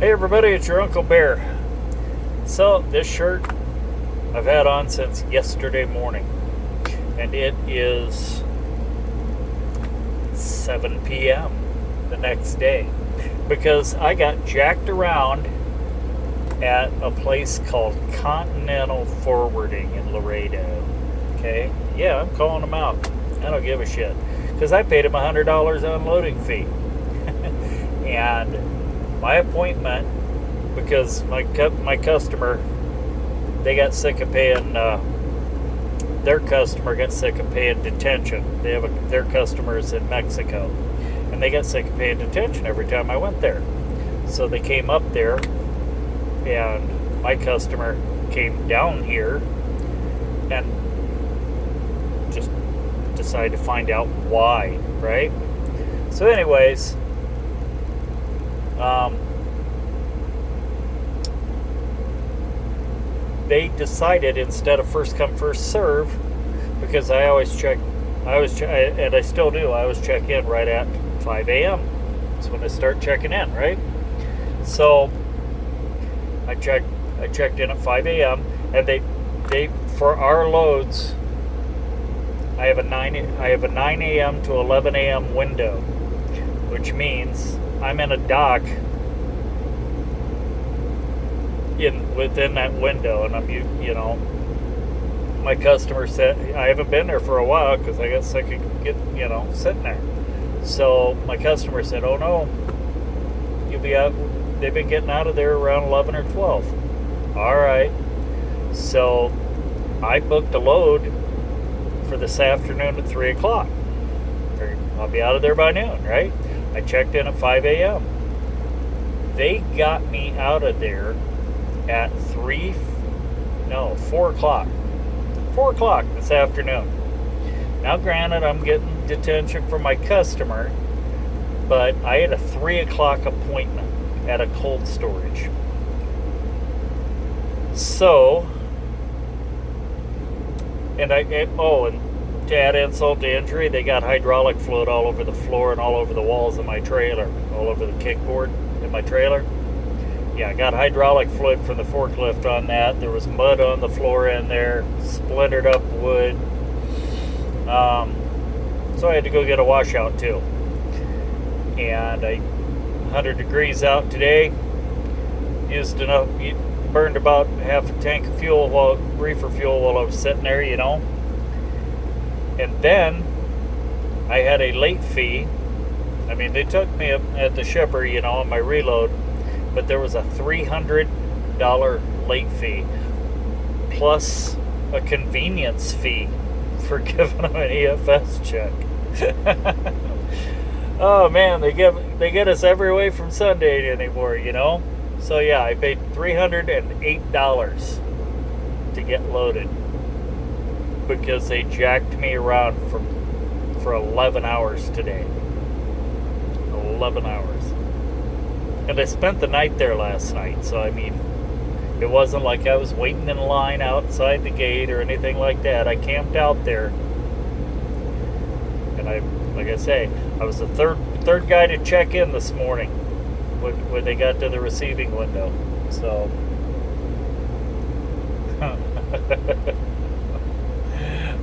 Hey everybody, it's your Uncle Bear. So this shirt I've had on since yesterday morning, and it is 7 p.m. the next day because I got jacked around at a place called Continental Forwarding in Laredo. Okay, yeah, I'm calling them out. I don't give a shit because I paid them $100 unloading fee. And my appointment, because my customer, they got sick of paying, their customer got sick of paying detention. They have their customers in Mexico, and they got sick of paying detention every time I went there. So they came up there, and my customer came down here and just decided to find out why, right? So anyways, they decided instead of first come first serve, because I always check, and I still do. I always check in right at 5 a.m. That's when I start checking in, right? So I checked in at 5 a.m. and they for our loads, I have a 9 a.m. to 11 a.m. window, which means I'm in a dock within that window, and I'm, my customer said, I haven't been there for a while because I got sick of sitting there. So my customer said, oh no, you'll be out. They've been getting out of there around 11 or 12. All right. So I booked a load for this afternoon at 3 o'clock. I'll be out of there by noon, right? I checked in at 5 a.m. They got me out of there at 4 o'clock. 4 o'clock this afternoon. Now, granted, I'm getting detention from my customer, but I had a 3 o'clock appointment at a cold storage. So, and to add insult to injury, they got hydraulic fluid all over the floor and all over the walls of my trailer, all over the kickboard in my trailer. Yeah, I got hydraulic fluid from the forklift on that. There was mud on the floor in there, splintered up wood. So I had to go get a washout too. And 100 degrees out today. Burned about half a tank of fuel, reefer fuel, while I was sitting there, And then I had a late fee. I mean, they took me up at the shipper, on my reload, but there was a $300 late fee plus a convenience fee for giving them an EFS check. Oh man, they get us every way from Sunday anymore, So yeah, I paid $308 to get loaded because they jacked me around for 11 hours today. 11 hours. And I spent the night there last night, so I mean, it wasn't like I was waiting in line outside the gate or anything like that. I camped out there, and like I say, I was the third guy to check in this morning when they got to the receiving window. So,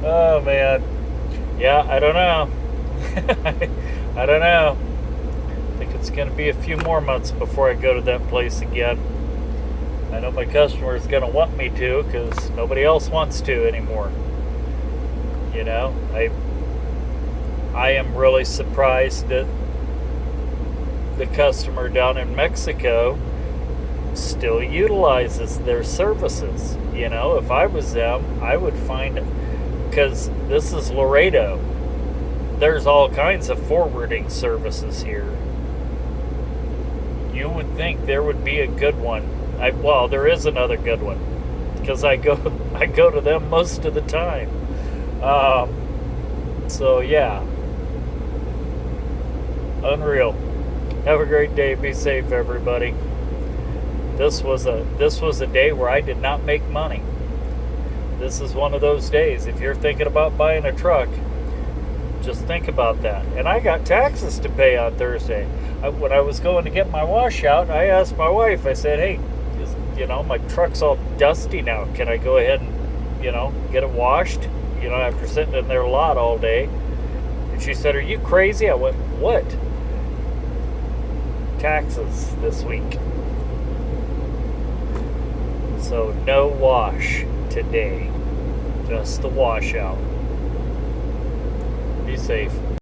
oh man, yeah, I don't know. I don't know. I think it's going to be a few more months before I go to that place again. I know my customer is going to want me to because nobody else wants to anymore. I am really surprised that the customer down in Mexico still utilizes their services. If I was them, I would find, because this is Laredo, there's all kinds of forwarding services here. You would think there would be a good one. There is another good one because I go to them most of the time. So yeah, unreal. Have a great day. Be safe, everybody. This was a day where I did not make money. This is one of those days. If you're thinking about buying a truck, just think about that. And I got taxes to pay on Thursday. when I was going to get my washout, I asked my wife, I said, hey, my truck's all dusty now. Can I go ahead and, get it washed, after sitting in their lot all day? And she said, are you crazy? I went, what? Taxes this week. So no wash today. Just the washout. Be safe.